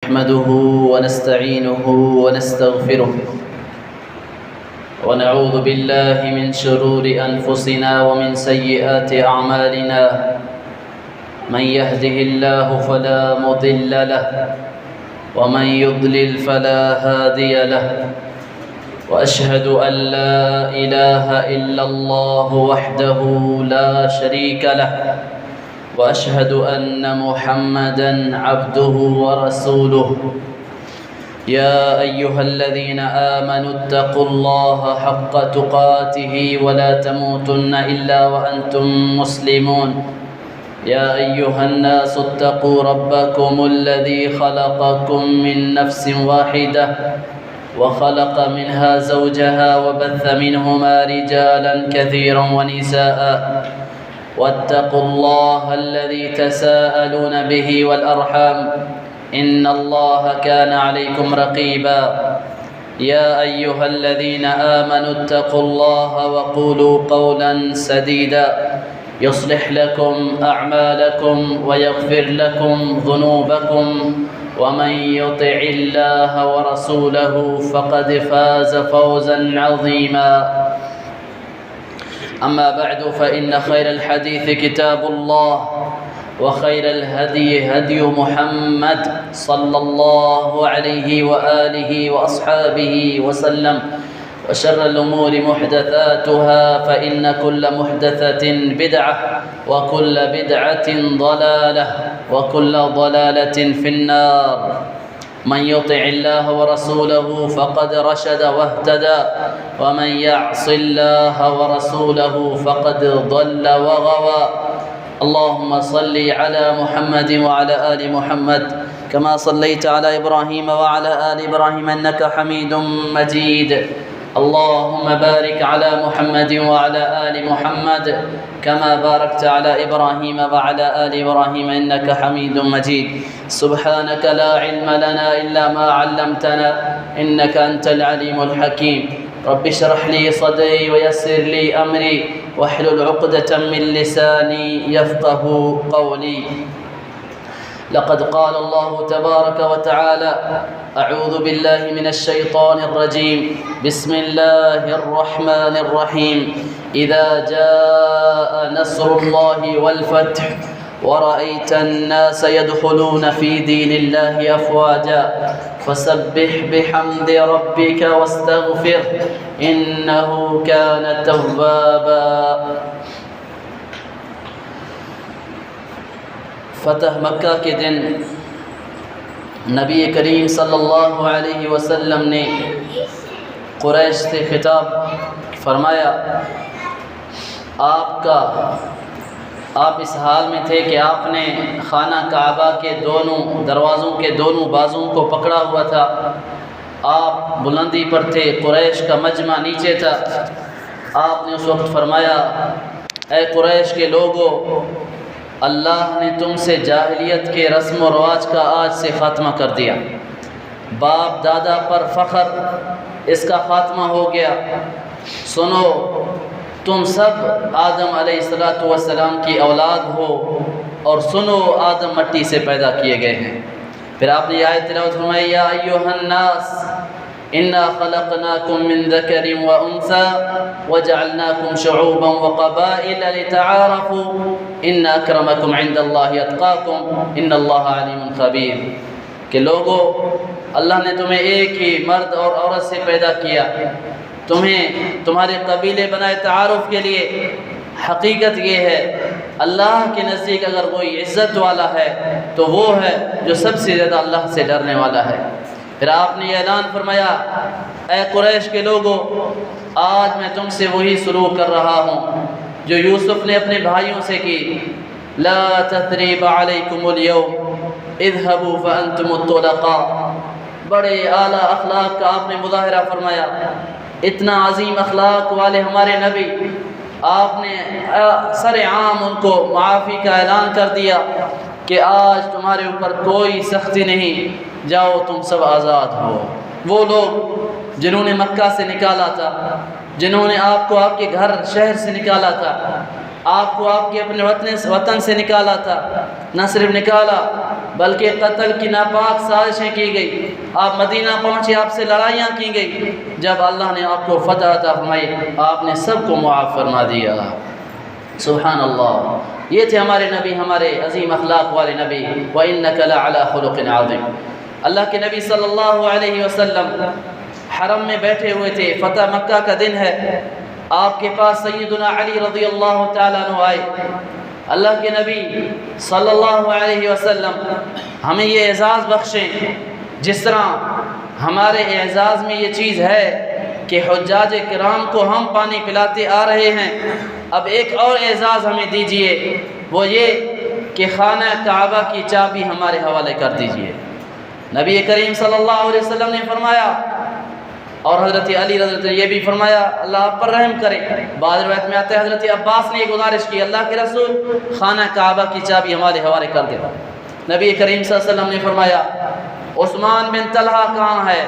نحمده ونستعينه ونستغفره ونعوذ بالله من شرور أنفسنا ومن سيئات أعمالنا من يهده الله فلا مضل له ومن يضلل فلا هادي له وأشهد أن لا إله إلا الله وحده لا شريك له وأشهد أن محمدًا عبده ورسوله يا أيها الذين آمنوا اتقوا الله حق تقاته ولا تموتن إلا وأنتم مسلمون يا أيها الناس اتقوا ربكم الذي خلقكم من نفس واحدة وخلق منها زوجها وبث منهما رجالا كثيرا ونساء واتقوا الله الذي تساءلون به والأرحام إن الله كان عليكم رقيبا يا أيها الذين آمنوا اتقوا الله وقولوا قولا سديدا يصلح لكم أعمالكم ويغفر لكم ذنوبكم ومن يطع الله ورسوله فقد فاز فوزا عظيما أما بعد فإن خير الحديث كتاب الله وخير الهدي هدي محمد صلى الله عليه وآله وأصحابه وسلم وشر الأمور محدثاتها فإن كل محدثة بدعة وكل بدعة ضلالة وكل ضلالة في النار من يطع الله ورسوله فقد رشد واهتدى ومن يعص الله ورسوله فقد ضل وغوى اللهم صل على محمد وعلى آل محمد كما صليت على إبراهيم وعلى آل إبراهيم إنك حميد مجيد اللهم بارك على محمد وعلى آل محمد كما باركت على إبراهيم وعلى آل إبراهيم إنك حميد مجيد سبحانك لا علم لنا إلا ما علمتنا إنك أنت العليم الحكيم رب اشرح لي صدري ويسر لي أمري واحلل عقدة من لساني يفقه قولي لقد قال الله تبارك وتعالى أعوذ بالله من الشيطان الرجيم بسم الله الرحمن الرحيم إذا جاء نصر الله والفتح ورأيت الناس يدخلون في دين الله أفواجا فسبح بحمد ربك واستغفر إنه كان توابا فتح مکہ کے دن نبی کریم صلی اللہ علیہ وسلم نے قریش سے خطاب فرمایا آپ اس حال میں تھے کہ آپ نے خانہ کعبہ کے دونوں دروازوں کے دونوں بازوں کو پکڑا ہوا تھا آپ بلندی پر تھے قریش کا مجمع نیچے تھا آپ نے اس وقت فرمایا اے قریش کے لوگوں اللہ نے تم سے جاہلیت کے رسم و رواج کا آج سے خاتمہ کر دیا باپ دادا پر فخر اس کا خاتمہ ہو گیا سنو تم سب آدم علیہ السلام کی اولاد ہو اور سنو آدم مٹی سے پیدا کیے گئے ہیں پھر آپ نے یہ آیت تلاوت فرمائی یا ایھا الناس انا خلقناکم من ذکر و انثی وجعلناکم شعوبا وقبائل لتعارفوا ان اکرمکم عند اللہ اتقاکم ان اللہ علیم خبیر کہ لوگوں اللہ نے تمہیں ایک ہی مرد اور عورت سے پیدا کیا تمہیں تمہارے قبیلے بنائے تعارف کے لیے حقیقت یہ ہے اللہ کے نزدیک اگر کوئی عزت والا ہے تو وہ ہے جو سب سے زیادہ اللہ سے ڈرنے والا ہے پھر آپ نے یہ اعلان فرمایا اے قریش کے لوگوں آج میں تم سے وہی سلوک کر رہا ہوں جو یوسف نے اپنے بھائیوں سے کی لا تثریب علیکم اليوم اذهبوا فانتم الطلقاء بڑے اعلیٰ اخلاق کا آپ نے مظاہرہ فرمایا اتنا عظیم اخلاق والے ہمارے نبی آپ نے سر عام ان کو معافی کا اعلان کر دیا کہ آج تمہارے اوپر کوئی سختی نہیں جاؤ تم سب آزاد ہو وہ لوگ جنہوں نے مکہ سے نکالا تھا جنہوں نے آپ کو آپ کے گھر شہر سے نکالا تھا آپ کو آپ کے اپنے وطن سے نکالا تھا، نہ صرف نکالا بلکہ قتل کی ناپاک سازشیں کی گئی، آپ مدینہ پہنچے، آپ سے لڑائیاں کی گئی، جب اللہ نے آپ کو فتح عطا فرمائی آپ نے سب کو معاف فرما دیا۔ سبحان اللہ، یہ تھے ہمارے نبی، ہمارے عظیم اخلاق والے نبی۔ وَإِنَّكَ لَعَلَىٰ خُلُقٍ عَظِيمٍ۔ اللہ کے نبی صلی اللہ علیہ وسلم حرم میں بیٹھے ہوئے تھے، فتح مکہ کا دن ہے، آپ کے پاس سیدنا علی رضی اللہ تعالیٰ عنہ آئے۔ اللہ کے نبی صلی اللہ علیہ وسلم ہمیں یہ اعزاز بخشیں جس طرح ہمارے اعزاز میں یہ چیز ہے کہ حجاج کرام کو ہم پانی پلاتے آ رہے ہیں، اب ایک اور اعزاز ہمیں دیجئے، وہ یہ کہ خانہ کعبہ کی چابی ہمارے حوالے کر دیجئے۔ نبی کریم صلی اللہ علیہ وسلم نے فرمایا، اور حضرت علی رضی اللہ عنہ یہ بھی فرمایا اللہ آپ پر رحم کرے۔ بعض روایت میں آتا ہے حضرت عباس نے یہ گزارش کی، اللہ کے رسول خانہ کعبہ کی چابی ہمارے حوالے کر دے۔ نبی کریم صلی اللہ علیہ وسلم نے فرمایا عثمان بن طلحہ کہاں ہے؟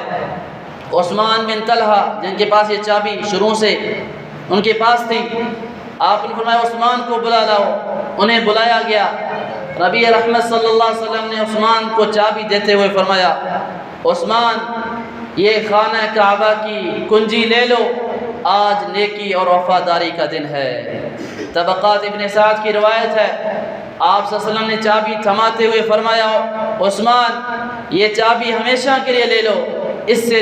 عثمان بن طلحہ جن کے پاس یہ چابی شروع سے ان کے پاس تھی، آپ نے فرمایا عثمان کو بلا لاؤ۔ انہیں بلایا گیا، نبی رحمت صلی اللہ علیہ وسلم نے عثمان کو چابی دیتے ہوئے فرمایا عثمان یہ خانہ کعبہ کی کنجی لے لو، آج نیکی اور وفاداری کا دن ہے۔ طبقات ابن سعد کی روایت ہے، آپ صلی اللہ علیہ وسلم نے چابی تھماتے ہوئے فرمایا عثمان یہ چابی ہمیشہ کے لیے لے لو، اس سے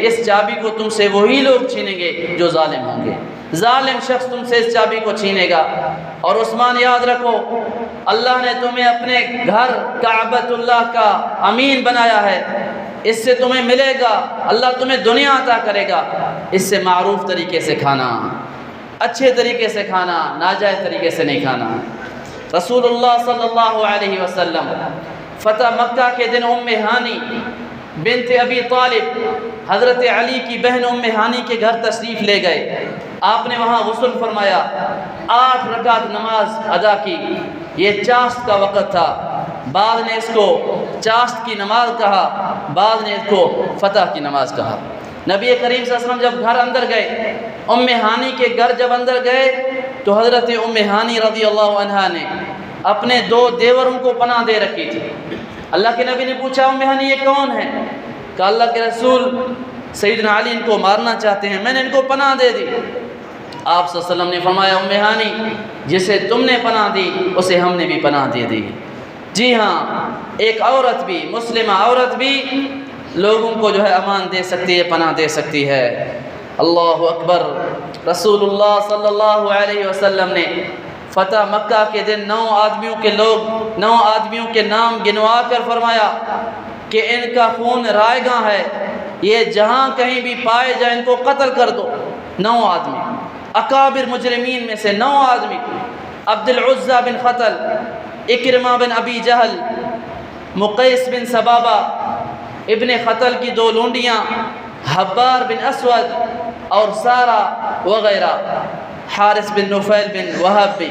اس چابی کو تم سے وہی لوگ چھینیں گے جو ظالم ہوں گے، ظالم شخص تم سے اس چابی کو چھینے گا۔ اور عثمان یاد رکھو اللہ نے تمہیں اپنے گھر کعبۃ اللہ کا امین بنایا ہے، اس سے تمہیں ملے گا، اللہ تمہیں دنیا عطا کرے گا، اس سے معروف طریقے سے کھانا، اچھے طریقے سے کھانا، ناجائز طریقے سے نہیں کھانا۔ رسول اللہ صلی اللہ علیہ وسلم فتح مکہ کے دن ام ہانی بنت ابی طالب حضرت علی کی بہن ام ہانی کے گھر تشریف لے گئے، آپ نے وہاں غسل فرمایا، 8 رکعت نماز ادا کی۔ یہ چاشت کا وقت تھا، بعض نے اس کو چاشت کی نماز کہا، بعض نے اس کو فتح کی نماز کہا۔ نبی کریم صلی اللہ علیہ وسلم جب گھر اندر گئے، ام ہانی کے گھر جب اندر گئے تو حضرت ام ہانی رضی اللہ عنہا نے اپنے 2 دیوروں کو پناہ دے رکھی تھی۔ اللہ کے نبی نے پوچھا ام ہانی یہ کون ہے؟ کہا اللہ کے رسول سیدنا علی ان کو مارنا چاہتے ہیں، میں نے ان کو پناہ دے دی۔ آپ صلی اللہ علیہ وسلم نے فرمایا ام ہانی جسے تم نے پناہ دی اسے ہم نے بھی پناہ دے دی۔ جی ہاں، ایک عورت بھی، مسلمہ عورت بھی لوگوں کو جو ہے امان دے سکتی ہے، پناہ دے سکتی ہے۔ اللہ اکبر۔ رسول اللہ صلی اللہ علیہ وسلم نے فتح مکہ کے دن 9 آدمیوں کے نام گنوا کر فرمایا کہ ان کا خون رائیگاں ہے، یہ جہاں کہیں بھی پائے جائیں ان کو قتل کر دو۔ 9 آدمی، اکابر مجرمین میں سے 9 آدمی، عبد العزہ بن خطل، اکرمہ بن ابی جہل، مقیس بن سبابہ، ابن خطل کی 2 لونڈیاں، حبار بن اسود اور سارہ وغیرہ، حارث بن نفیل بن وہب بھی۔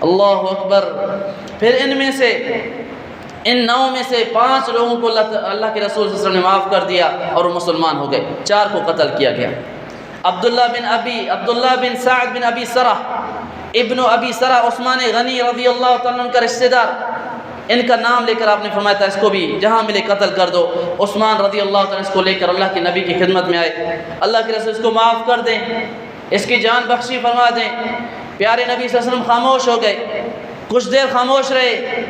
اللہ اکبر۔ پھر ان 9 میں سے 5 لوگوں کو اللہ کے رسول صلی اللہ علیہ وسلم نے معاف کر دیا اور وہ مسلمان ہو گئے، 4 کو قتل کیا گیا۔ عبداللہ بن سعد بن ابی سرح، ابن ابی سرح عثمان غنی رضی اللہ تعالیٰ عنہ کا رشتہ دار، ان کا نام لے کر آپ نے فرمایا تھا اس کو بھی جہاں ملے قتل کر دو۔ عثمان رضی اللہ تعالیٰ اس کو لے کر اللہ کے نبی کی خدمت میں آئے، اللہ کے رسول اس کو معاف کر دیں، اس کی جان بخشی فرما دیں۔ پیارے نبی صلی اللہ علیہ وسلم خاموش ہو گئے، کچھ دیر خاموش رہے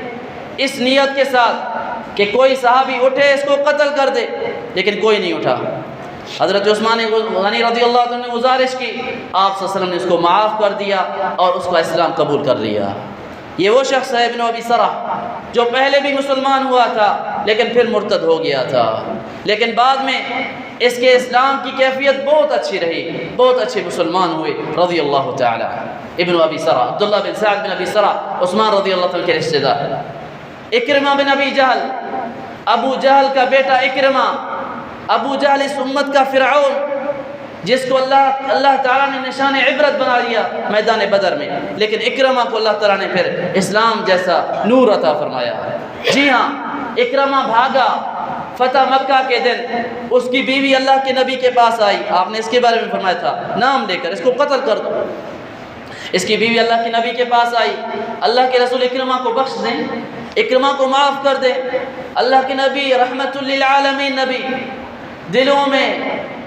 اس نیت کے ساتھ کہ کوئی صحابی اٹھے اس کو قتل کر دے، لیکن کوئی نہیں اٹھا۔ حضرت عثمان غنی رضی اللہ عنہ نے گزارش کی، آپ صلی اللہ علیہ وسلم نے اس کو معاف کر دیا اور اس کا اسلام قبول کر لیا۔ یہ وہ شخص ہے ابن ابی سرح جو پہلے بھی مسلمان ہوا تھا لیکن پھر مرتد ہو گیا تھا، لیکن بعد میں اس کے اسلام کی کیفیت بہت اچھی رہی، بہت اچھے مسلمان ہوئے رضی اللہ تعالی۔ ابن ابی سرح عبداللہ بن سعد بن ابی سرح عثمان رضی اللہ تعالی کے رشتہ دار۔ اکرمہ بن ابی جہل، ابو جہل کا بیٹا اکرمہ، ابو جہل اس امت کا فرعون جس کو اللہ تعالیٰ نے نشان عبرت بنا دیا میدان بدر میں، لیکن اکرمہ کو اللہ تعالیٰ نے پھر اسلام جیسا نور عطا فرمایا۔ جی ہاں، اکرمہ بھاگا فتح مکہ کے دن، اس کی بیوی اللہ کے نبی کے پاس آئی، آپ نے اس کے بارے میں فرمایا تھا نام لے کر اس کو قتل کر دو۔ اس کی بیوی اللہ کے نبی کے پاس آئی، اللہ کے رسول اکرمہ کو بخش دیں، اکرمہ کو معاف کر دیں۔ اللہ کے نبی رحمت للعالمین نبی، دلوں میں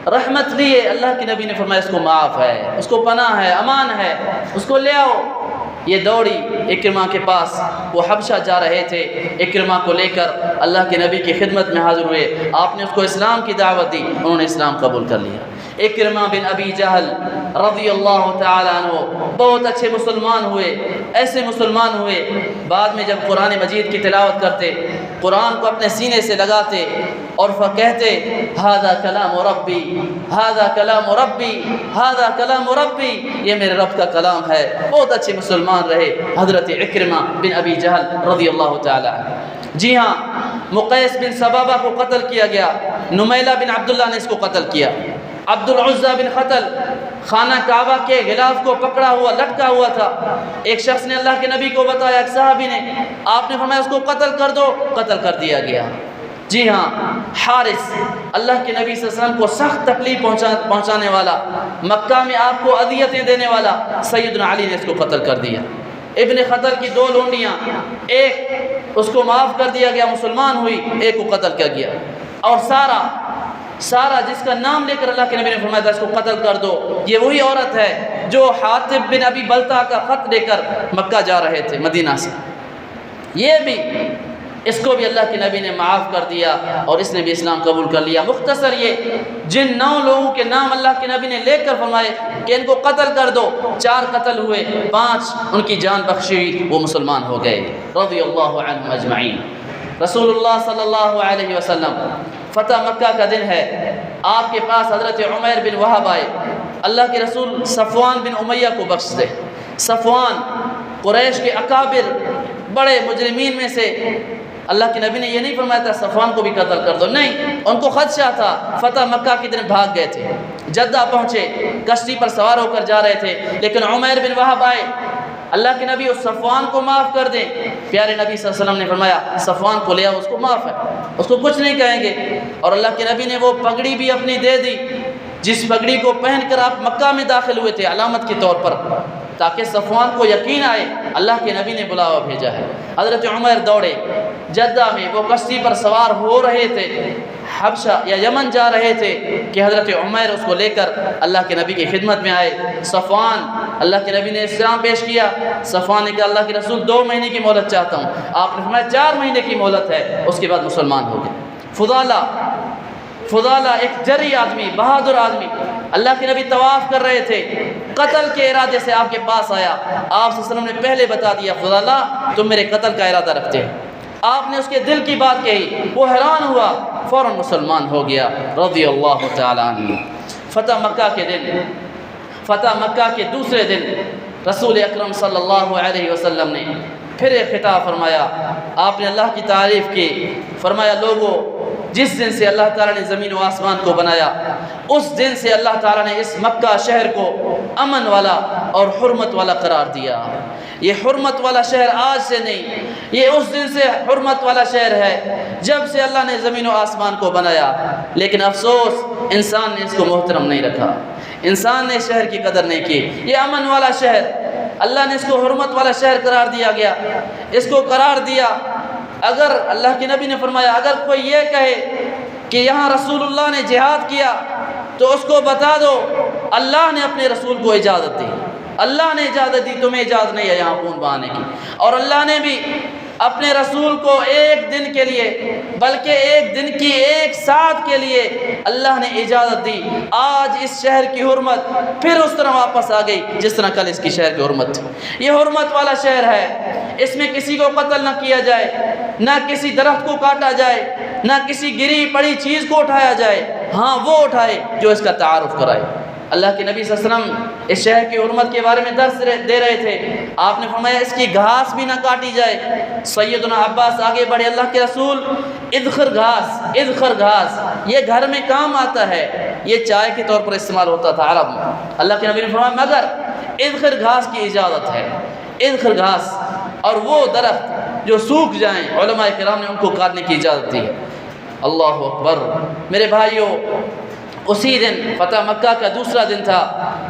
رحمت لیے، اللہ کے نبی نے فرمایا اس کو معاف ہے، اس کو پناہ ہے، امان ہے، اس کو لے آؤ۔ یہ دوڑی اکرمہ کے پاس، وہ حبشہ جا رہے تھے، اکرمہ کو لے کر اللہ کے نبی کی خدمت میں حاضر ہوئے، آپ نے اس کو اسلام کی دعوت دی، انہوں نے اسلام قبول کر لیا۔ اکرمہ بن ابی جہل رضی اللہ تعالیٰ عنہ بہت اچھے مسلمان ہوئے، ایسے مسلمان ہوئے، بعد میں جب قرآن مجید کی تلاوت کرتے، قرآن کو اپنے سینے سے لگاتے اور کہتے ھذا کلام ربی، ھذا کلام ربی، ھذا کلام ربی، یہ میرے رب کا کلام ہے۔ بہت اچھے مسلمان رہے حضرت اکرمہ بن ابی جہل رضی اللہ تعالیٰ عنہ۔ جی ہاں، مقیس بن سبابہ کو قتل کیا گیا، نمیلہ بن عبداللہ نے اس کو قتل کیا۔ عبد العزہ بن قتل خانہ کعبہ کے غلاف کو پکڑا ہوا لٹکا ہوا تھا، ایک شخص نے اللہ کے نبی کو بتایا، ایک صحابی نے، آپ نے فرمایا اس کو قتل کر دو، قتل کر دیا گیا۔ جی ہاں، حارث اللہ کے نبی صلی اللہ علیہ وسلم کو سخت تکلیف پہنچانے والا، مکہ میں آپ کو اذیتیں دینے والا، سیدنا علی نے اس کو قتل کر دیا۔ ابن قتل کی 2 لونڈیاں، ایک اس کو معاف کر دیا گیا، مسلمان ہوئی، ایک کو قتل کیا گیا۔ اور سارا جس کا نام لے کر اللہ کے نبی نے فرمایا تھا اس کو قتل کر دو، یہ وہی عورت ہے جو حاطب بن ابی بلتع کا خط لے کر مکہ جا رہے تھے مدینہ سے، یہ بھی، اس کو بھی اللہ کے نبی نے معاف کر دیا اور اس نے بھی اسلام قبول کر لیا۔ مختصر یہ جن 9 لوگوں کے نام اللہ کے نبی نے لے کر فرمائے کہ ان کو قتل کر دو، 4 قتل ہوئے، 5 ان کی جان بخشی ہوئی، وہ مسلمان ہو گئے رضی اللہ عنہم اجمعین۔ رسول اللہ صلی اللہ علیہ وسلم، فتح مکہ کا دن ہے، آپ کے پاس حضرت عمیر بن وہب آئے، اللہ کے رسول صفوان بن امیہ کو بخش دے۔ صفوان قریش کے اکابر بڑے مجرمین میں سے، اللہ کے نبی نے یہ نہیں فرمایا تھا صفوان کو بھی قتل کر دو، نہیں، ان کو خدشہ تھا، فتح مکہ کے دن بھاگ گئے تھے، جدہ پہنچے، کشتی پر سوار ہو کر جا رہے تھے، لیکن عمیر بن وہب آئے، اللہ کے نبی اس صفوان کو معاف کر دیں، پیارے نبی صلی اللہ علیہ وسلم نے فرمایا صفوان کو لے آؤ، اس کو معاف ہے، اس کو کچھ نہیں کہیں گے۔ اور اللہ کے نبی نے وہ پگڑی بھی اپنی دے دی، جس پگڑی کو پہن کر آپ مکہ میں داخل ہوئے تھے علامت کے طور پر، تاکہ صفوان کو یقین آئے اللہ کے نبی نے بلاوا بھیجا ہے۔ حضرت عمر دوڑے، جدہ میں وہ کشتی پر سوار ہو رہے تھے، حبشہ یا یمن جا رہے تھے کہ حضرت عمر اس کو لے کر اللہ کے نبی کی خدمت میں آئے۔ صفوان، اللہ کے نبی نے اسلام پیش کیا، صفوان نے کہا اللہ کے رسول 2 مہینے کی مہلت چاہتا ہوں، آپ نے فرمایا 4 مہینے کی مہلت ہے، اس کے بعد مسلمان ہو گئے۔ فضالہ ایک جری آدمی، بہادر آدمی، اللہ کے نبی طواف کر رہے تھے، قتل کے ارادے سے آپ کے پاس آیا، آپ صلی اللہ علیہ وسلم نے پہلے بتا دیا فضالہ تم میرے قتل کا ارادہ رکھتے ہیں، آپ نے اس کے دل کی بات کہی، وہ حیران ہوا، فوراً مسلمان ہو گیا رضی اللہ تعالیٰ عنہ۔ فتح مکہ کے دن، فتح مکہ کے دوسرے دن رسول اکرم صلی اللہ علیہ وسلم نے پھر ایک خطاب فرمایا، آپ نے اللہ کی تعریف کی، فرمایا لوگوں جس دن سے اللہ تعالیٰ نے زمین و آسمان کو بنایا، اس دن سے اللہ تعالیٰ نے اس مکہ شہر کو امن والا اور حرمت والا قرار دیا۔ یہ حرمت والا شہر آج سے نہیں، یہ اس دن سے حرمت والا شہر ہے جب سے اللہ نے زمین و آسمان کو بنایا، لیکن افسوس انسان نے اس کو محترم نہیں رکھا، انسان نے شہر کی قدر نہیں کی۔ یہ امن والا شہر، اللہ نے اس کو حرمت والا شہر قرار دیا گیا، اس کو قرار دیا۔ اگر اللہ کے نبی نے فرمایا اگر کوئی یہ کہے کہ یہاں رسول اللہ نے جہاد کیا تو اس کو بتا دو اللہ نے اپنے رسول کو اجازت دی، اللہ نے اجازت دی، تمہیں اجازت نہیں ہے یہاں خون بہانے کی، اور اللہ نے بھی اپنے رسول کو 1 دن کے لیے بلکہ 1 دن کی 1 ساعت کے لیے اللہ نے اجازت دی۔ آج اس شہر کی حرمت پھر اس طرح واپس آ گئی جس طرح کل اس کی شہر کی حرمت تھی۔ یہ حرمت والا شہر ہے، اس میں کسی کو قتل نہ کیا جائے، نہ کسی درخت کو کاٹا جائے، نہ کسی گری پڑی چیز کو اٹھایا جائے، ہاں وہ اٹھائے جو اس کا تعارف کرائے۔ اللہ کے نبی صلی اللہ علیہ وسلم اس شہر کی حرمت کے بارے میں درس دے رہے تھے، آپ نے فرمایا اس کی گھاس بھی نہ کاٹی جائے۔ سیدنا عباس آگے بڑھے، اللہ کے رسول ادخر گھاس یہ گھر میں کام آتا ہے، یہ چائے کے طور پر استعمال ہوتا تھا عرب میں، اللہ کے نبی نے فرمایا مگر ادخر گھاس کی اجازت ہے، ادخر گھاس، اور وہ درخت جو سوکھ جائیں علماء کرام نے ان کو کاٹنے کی اجازت دی ہے۔ اللہ اکبر۔ میرے بھائیوں، اسی دن فتح مکہ کا دوسرا دن تھا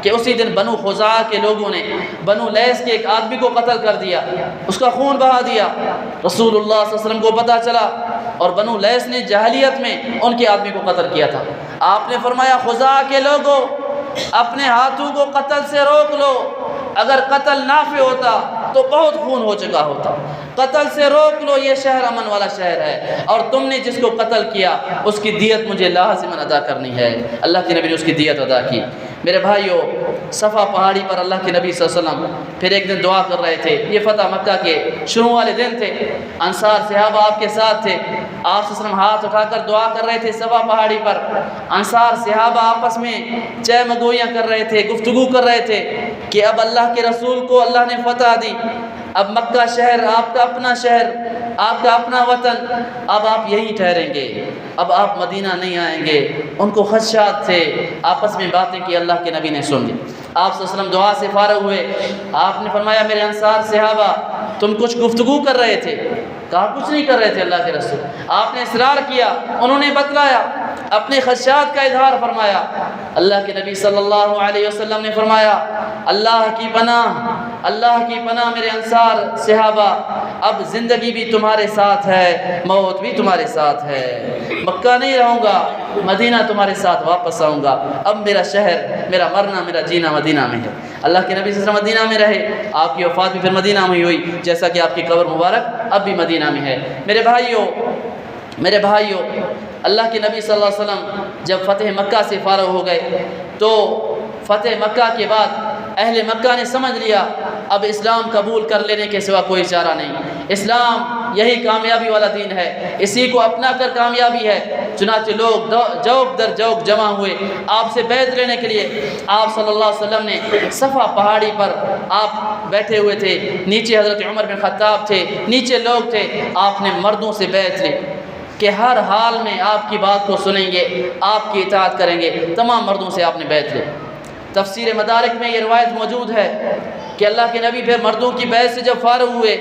کہ اسی دن بنو خزاعہ کے لوگوں نے بنو لیث کے ایک آدمی کو قتل کر دیا، اس کا خون بہا دیا۔ رسول اللہ صلی اللہ علیہ وسلم کو پتہ چلا، اور بنو لیث نے جاہلیت میں ان کے آدمی کو قتل کیا تھا۔ آپ نے فرمایا خزاعہ کے لوگوں اپنے ہاتھوں کو قتل سے روک لو، اگر قتل نافع ہوتا تو بہت خون ہو چکا ہوتا، قتل سے روک لو، یہ شہر امن والا شہر ہے، اور تم نے جس کو قتل کیا اس کی دیت مجھے لازماً ادا کرنی ہے۔ اللہ کے نبی نے اس کی دیت ادا کی۔ میرے بھائیو، صفا پہاڑی پر اللہ کے نبی صلی اللہ علیہ وسلم پھر ایک دن دعا کر رہے تھے۔ یہ فتح مکہ کے شروع والے دن تھے، انصار صحابہ آپ کے ساتھ تھے، آپ صلی اللہ علیہ وسلم ہاتھ اٹھا کر دعا کر رہے تھے صفا پہاڑی پر۔ انصار صحابہ آپس میں چہ مگویاں کر رہے تھے، گفتگو کر رہے تھے کہ اب اللہ کے رسول کو اللہ نے فتح دی، اب مکہ شہر آپ کا اپنا شہر، آپ کا اپنا وطن، اب آپ یہیں ٹھہریں گے، اب آپ مدینہ نہیں آئیں گے۔ ان کو خدشات تھے، آپس میں باتیں کی، اللہ کے نبی نے سن لی۔ آپ صلی اللہ علیہ وسلم دعا سے فارغ ہوئے، آپ نے فرمایا میرے انصار صحابہ تم کچھ گفتگو کر رہے تھے؟ کہا کچھ نہیں کر رہے تھے اللہ کے رسول۔ آپ نے اصرار کیا، انہوں نے بتلایا، اپنے خدشات کا اظہار فرمایا۔ اللہ کے نبی صلی اللہ علیہ وسلم نے فرمایا اللہ کی پناہ، اللہ کی پناہ میرے انصار صحابہ، اب زندگی بھی تمہارے ساتھ ہے، موت بھی تمہارے ساتھ ہے، مکہ نہیں رہوں گا، مدینہ تمہارے ساتھ واپس آؤں گا، اب میرا شہر، میرا مرنا، میرا جینا مدینہ میں ہے۔ اللہ کے نبی صلی اللہ علیہ وسلم مدینہ میں رہے، آپ کی وفات بھی پھر مدینہ میں ہوئی، جیسا کہ آپ کی قبر مبارک اب بھی مدینہ میں ہے۔ میرے بھائیوں، اللہ کے نبی صلی اللہ علیہ وسلم جب فتح مکہ سے فارغ ہو گئے تو فتح مکہ کے بعد اہل مکہ نے سمجھ لیا اب اسلام قبول کر لینے کے سوا کوئی چارہ نہیں، اسلام یہی کامیابی والا دین ہے، اسی کو اپنا کر کامیابی ہے۔ چنانچہ لوگ جوق در جوق جمع ہوئے آپ سے بیعت لینے کے لیے۔ آپ صلی اللہ علیہ وسلم نے صفا پہاڑی پر آپ بیٹھے ہوئے تھے، نیچے حضرت عمر بن خطاب تھے، نیچے لوگ تھے، آپ نے مردوں سے بیعت لی کہ ہر حال میں آپ کی بات کو سنیں گے، آپ کی اطاعت کریں گے۔ تمام مردوں سے آپ نے بیعت لی۔ تفسیر مدارک میں یہ روایت موجود ہے کہ اللہ کے نبی پھر مردوں کی بیعت سے جب فارغ ہوئے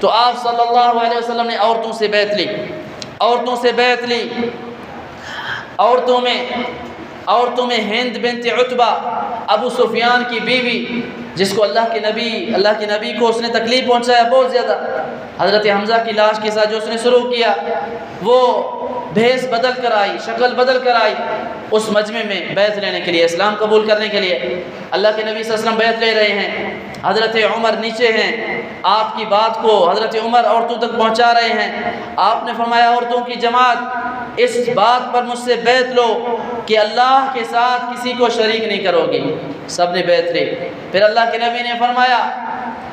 تو آپ صلی اللہ علیہ وسلم نے عورتوں سے بیعت لی، عورتوں میں ہند بنت عتبہ ابو سفیان کی بیوی، جس کو اللہ کے نبی کو اس نے تکلیف پہنچایا بہت زیادہ، حضرت حمزہ کی لاش کے ساتھ جو اس نے شروع کیا، وہ بھیس بدل کر آئی، شکل بدل کر آئی اس مجمع میں بیعت لینے کے لیے، اسلام قبول کرنے کے لیے۔ اللہ کے نبی صلی اللہ علیہ وسلم بیعت لے رہے ہیں، حضرت عمر نیچے ہیں، آپ کی بات کو حضرت عمر عورتوں تک پہنچا رہے ہیں۔ آپ نے فرمایا عورتوں کی جماعت اس بات پر مجھ سے بیعت لو کہ اللہ کے ساتھ کسی کو شریک نہیں کرو گی۔ سب نے بیعت لی۔ پھر اللہ کے نبی نے فرمایا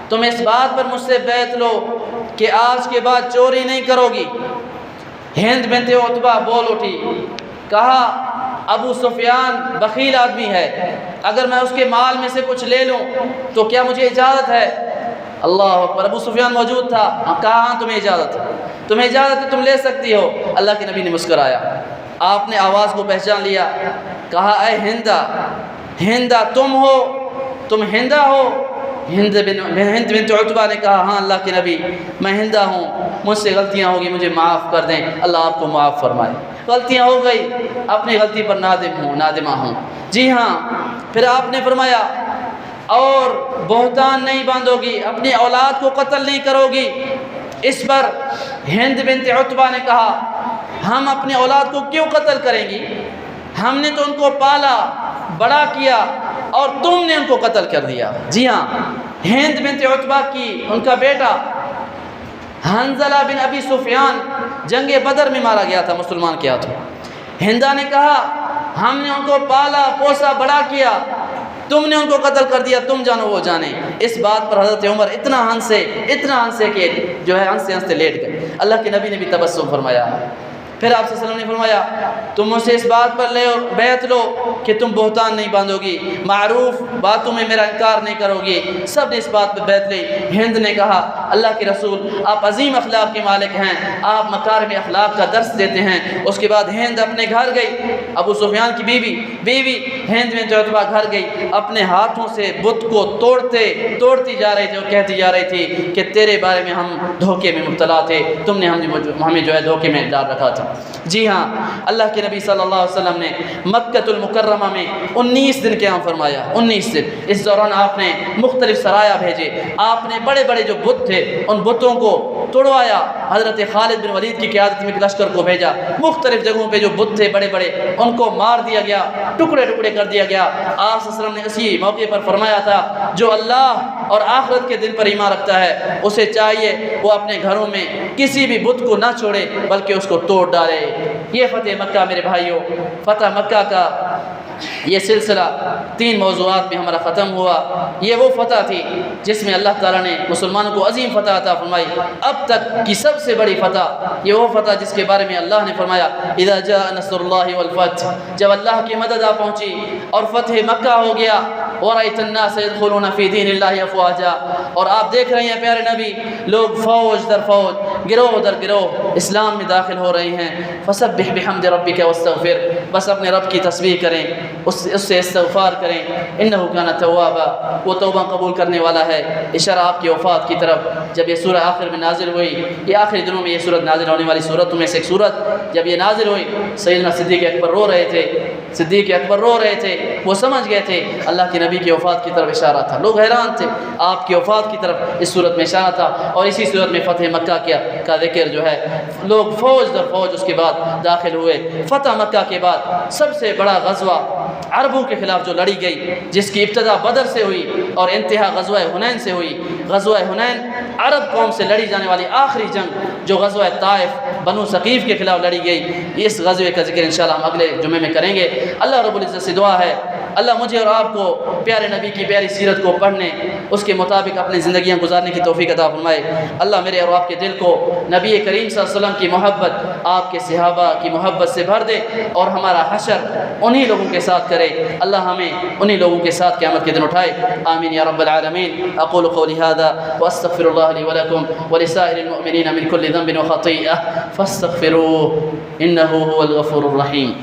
تم اس بات پر مجھ سے بیعت لو کہ آج کے بعد چوری نہیں کرو گی۔ ہند بنت عتبہ بول اٹھی، کہا ابو سفیان بخیل آدمی ہے، اگر میں اس کے مال میں سے کچھ لے لوں تو کیا مجھے اجازت ہے؟ اللہ اکبر، ابو سفیان موجود تھا، کہا ہاں تمہیں اجازت ہے، تم لے سکتی ہو۔ اللہ کے نبی نے مسکرایا، آپ نے آواز کو پہچان لیا، کہا اے ہندہ تم ہندہ ہو؟ ہند بنت عتبہ نے کہا ہاں اللہ کے نبی میں ہندہ ہوں، مجھ سے غلطیاں ہوگی، مجھے معاف کر دیں، اللہ آپ کو معاف فرمائے۔ غلطیاں ہو گئی، اپنی غلطی پر نادمہ ہوں۔ جی ہاں، پھر آپ نے فرمایا اور بہتان نہیں باندھو گی، اپنی اولاد کو قتل نہیں کرو گی۔ اس پر ہند بنت عتبہ نے کہا ہم اپنی اولاد کو کیوں قتل کریں گی؟ ہم نے تو ان کو پالا بڑا کیا اور تم نے ان کو قتل کر دیا۔ جی ہاں، ہند بنت عتبہ کی ان کا بیٹا حنظلہ بن ابی سفیان جنگ بدر میں مارا گیا تھا مسلمان کے ہاتھوں۔ ہندہ نے کہا ہم نے ان کو پالا پوسا بڑا کیا، تم نے ان کو قتل کر دیا، تم جانو وہ جانے۔ اس بات پر حضرت عمر اتنا ہنسے کہ جو ہے ہنستے لیٹ گئے۔ اللہ کے نبی نے بھی تبسم فرمایا۔ پھر آپ صلی اللہ علیہ وسلم نے فرمایا تم مجھ سے اس بات پر بیعت لو کہ تم بہتان نہیں باندھو گی، معروف باتوں میں میرا انکار نہیں کرو گی۔ سب نے اس بات پر بیعت لی۔ ہند نے کہا اللہ کے رسول آپ عظیم اخلاق کے مالک ہیں، آپ مکارم اخلاق کا درس دیتے ہیں۔ اس کے بعد ہند اپنے گھر گئی، ابو سفیان کی بیوی ہند بنت عتبہ گھر گئی، اپنے ہاتھوں سے بت کو توڑتی جا رہی تھی اور کہتی جا رہی تھی کہ تیرے بارے میں ہم دھوکے میں مبتلا تھے، تم نے ہمیں جو ہے دھوکے میں ڈال رکھا تھا۔ جی ہاں، اللہ کے نبی صلی اللہ علیہ وسلم نے مکۃ المکرمہ میں 19 دن قیام فرمایا، 19 دن۔ اس دوران آپ نے مختلف سرایا بھیجے، آپ نے بڑے بڑے جو بت تھے ان بتوں کو توڑوایا، حضرت خالد بن ولید کی قیادت میں ایک لشکر کو بھیجا، مختلف جگہوں پہ جو بت تھے بڑے بڑے ان کو مار دیا گیا، ٹکڑے ٹکڑے کر دیا گیا۔ آپ صلی اللہ علیہ وسلم نے اسی موقع پر فرمایا تھا جو اللہ اور آخرت کے دن پر ایمان رکھتا ہے اسے چاہیے وہ اپنے گھروں میں کسی بھی بت کو نہ چھوڑے بلکہ اس کو توڑ ڈالے۔ یہ فتح مکہ میرے بھائیوں، فتح مکہ کا یہ سلسلہ 3 موضوعات میں ہمارا ختم ہوا۔ یہ وہ فتح تھی جس میں اللہ تعالیٰ نے مسلمانوں کو عظیم فتح عطا فرمائی، اب تک کی سب سے بڑی فتح۔ یہ وہ فتح جس کے بارے میں اللہ نے فرمایا اذا جاء نصر اللہ والفتح، جب اللہ کی مدد آ پہنچی اور فتح مکہ ہو گیا، ورأیت الناس يدخلون فی دین اللہ افواجا، اور آپ دیکھ رہے ہیں پیارے نبی لوگ فوج در فوج، گروہ در گروہ اسلام میں داخل ہو رہے ہیں۔ فسبح بحمد ربک واستغفر، بس اپنے رب کی تسبیح کریں، اس سے استغفار کریں، انہ کان توابا، وہ توبہ قبول کرنے والا ہے۔ اشارہ آپ کی وفات کی طرف، جب یہ سورہ آخر میں نازل ہوئی، یہ آخری دنوں میں یہ سورت نازل ہونے والی سورتوں میں سے ایک سورت، جب یہ نازل ہوئی سیدنا صدیق اکبر رو رہے تھے، صدیق اکبر رو رہے تھے، وہ سمجھ گئے تھے اللہ کے نبی کی وفات کی طرف اشارہ تھا، لوگ حیران تھے، آپ کی وفات کی طرف اس صورت میں اشارہ تھا، اور اسی صورت میں فتح مکہ کا ذکر جو ہے، لوگ فوج در فوج اس کے بعد داخل ہوئے۔ فتح مکہ کے بعد سب سے بڑا غزوہ عربوں کے خلاف جو لڑی گئی، جس کی ابتدا بدر سے ہوئی اور انتہا غزوہ حنین سے ہوئی۔ غزوہ حنین عرب قوم سے لڑی جانے والی آخری جنگ جو غزوہ طائف بنو ثقیف کے خلاف لڑی گئی، اس غزوے کا ذکر انشاءاللہ ہم اگلے جمعے میں کریں گے۔ اللہ رب العزت سے دعا ہے اللہ مجھے اور آپ کو پیارے نبی کی پیاری سیرت کو پڑھنے، اس کے مطابق اپنی زندگیاں گزارنے کی توفیق عطا فرمائے۔ اللہ میرے اور آپ کے دل کو نبی کریم صلی اللہ علیہ وسلم کی محبت، آپ کے صحابہ کی محبت سے بھر دے، اور ہمارا حشر انہی لوگوں کے ساتھ کرے۔ اللہ ہمیں انہی لوگوں کے ساتھ قیامت کے دن اٹھائے، آمین یا رب العالمین۔ اقول قولی هذا واستغفر الله لي ولكم ولسائر المؤمنين من كل ذنب وخطيئة فاستغفروه انه هو الغفور الرحيم۔